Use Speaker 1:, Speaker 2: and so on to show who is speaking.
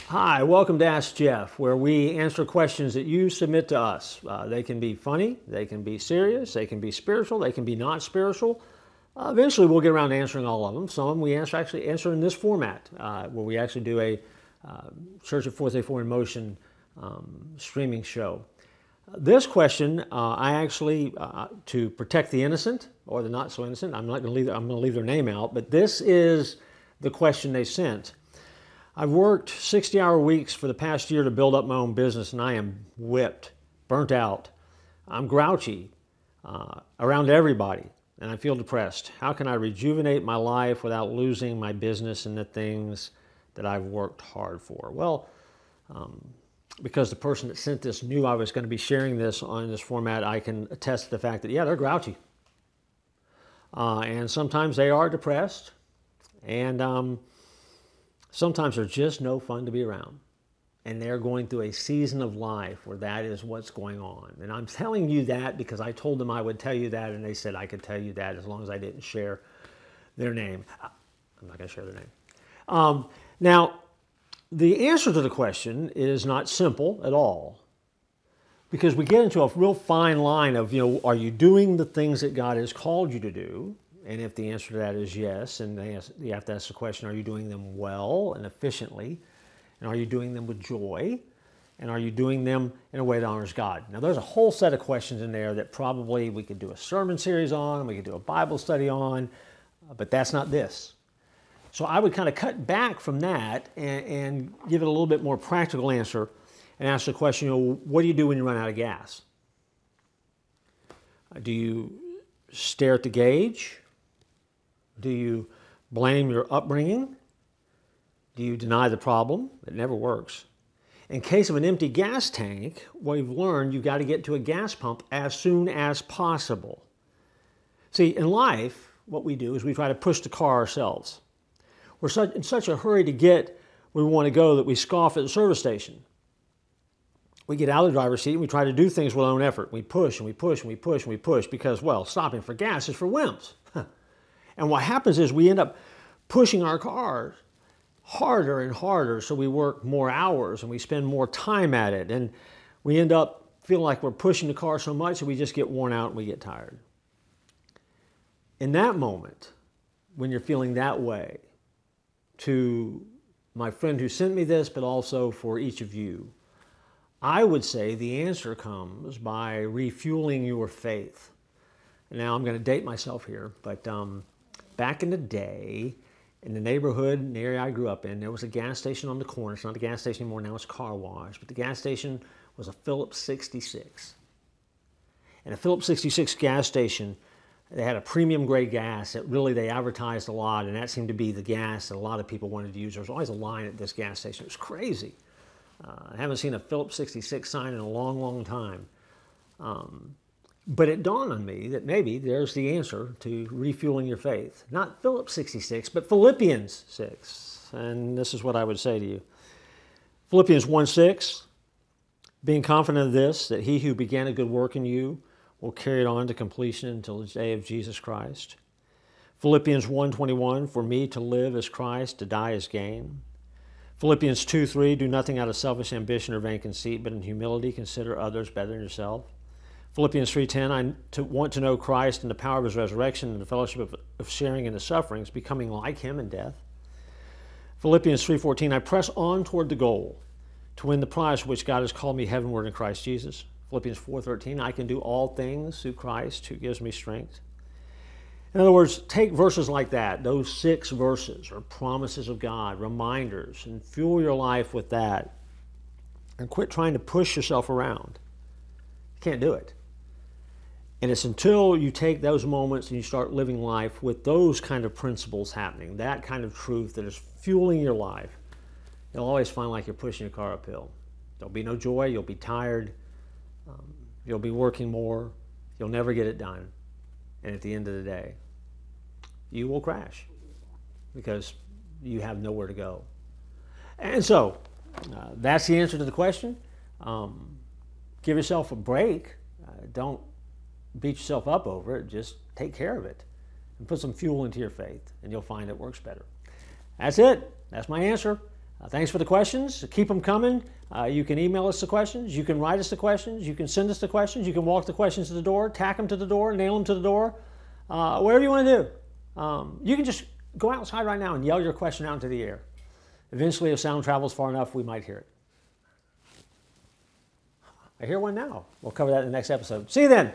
Speaker 1: Hi, welcome to Ask Jeff, where we answer questions that you submit to us. They can be funny, they can be serious, they can be spiritual, they can be not spiritual. Eventually we'll get around to answering all of them. Some of them we actually answer in this format, where we actually do a Church at 434 in Motion streaming show. This question, I actually, to protect the innocent or the not so innocent, I'm going to leave their name out, but this is the question they sent. I've worked 60-hour weeks for the past year to build up my own business, and I am whipped, burnt out. I'm grouchy around everybody, and I feel depressed. How can I rejuvenate my life without losing my business and the things that I've worked hard for? Well, because the person that sent this knew I was going to be sharing this on this format, I can attest to the fact that, yeah, they're grouchy. And sometimes they are depressed, and sometimes they're just no fun to be around. And they're going through a season of life where that is what's going on. And I'm telling you that because I told them I would tell you that, and they said I could tell you that as long as I didn't share their name. I'm not going to share their name. Now, the answer to the question is not simple at all, because we get into a real fine line of, are you doing the things that God has called you to do? And if the answer to that is yes, and you have to ask the question, are you doing them well and efficiently? And are you doing them with joy? And are you doing them in a way that honors God? Now, there's a whole set of questions in there that probably we could do a sermon series on, we could do a Bible study on, but that's not this. So I would kind of cut back from that and give it a little bit more practical answer and ask the question, what do you do when you run out of gas? Do you stare at the gauge? Do you blame your upbringing? Do you deny the problem? It never works. In case of an empty gas tank, we've learned you've got to get to a gas pump as soon as possible. See, in life, what we do is we try to push the car ourselves. We're in such a hurry to get where we want to go that we scoff at the service station. We get out of the driver's seat and we try to do things with our own effort. We push and we push and we push and we push because, well, stopping for gas is for wimps. And what happens is we end up pushing our cars harder and harder, so we work more hours and we spend more time at it. And we end up feeling like we're pushing the car so much that we just get worn out and we get tired. In that moment, when you're feeling that way, to my friend who sent me this, but also for each of you, I would say the answer comes by refueling your faith. Now, I'm going to date myself here, but back in the day, in the neighborhood, in the area I grew up in, there was a gas station on the corner. It's not a gas station anymore, now it's a car wash. But the gas station was a Phillips 66. And a Phillips 66 gas station, they had a premium grade gas that really they advertised a lot, and that seemed to be the gas that a lot of people wanted to use. There was always a line at this gas station. It was crazy. I haven't seen a Phillips 66 sign in a long, long time. But it dawned on me that maybe there's the answer to refueling your faith. Not Phillips 66, but Philippians 6. And this is what I would say to you. Philippians 1:6, being confident of this, that he who began a good work in you will carry it on to completion until the day of Jesus Christ. Philippians 1:21, for me to live is Christ, to die is gain. Philippians 2:3, do nothing out of selfish ambition or vain conceit, but in humility consider others better than yourself. Philippians 3:10, I want to know Christ and the power of his resurrection and the fellowship of sharing in his sufferings, becoming like him in death. Philippians 3:14, I press on toward the goal to win the prize for which God has called me heavenward in Christ Jesus. Philippians 4:13, I can do all things through Christ who gives me strength. In other words, take verses like that, those 6 verses are promises of God, reminders, and fuel your life with that. And quit trying to push yourself around. You can't do it. And it's until you take those moments and you start living life with those kind of principles happening, that kind of truth that is fueling your life, you'll always find like you're pushing your car uphill. There'll be no joy, you'll be tired, you'll be working more, you'll never get it done. And at the end of the day, you will crash because you have nowhere to go. And so, that's the answer to the question. Give yourself a break. Don't beat yourself up over it. Just take care of it and put some fuel into your faith, and you'll find it works better. That's it. That's my answer. Thanks for the questions. Keep them coming. You can email us the questions. You can write us the questions. You can send us the questions. You can walk the questions to the door, tack them to the door, nail them to the door, whatever you want to do. You can just go outside right now and yell your question out into the air. Eventually, if sound travels far enough, we might hear it. I hear one now. We'll cover that in the next episode. See you then.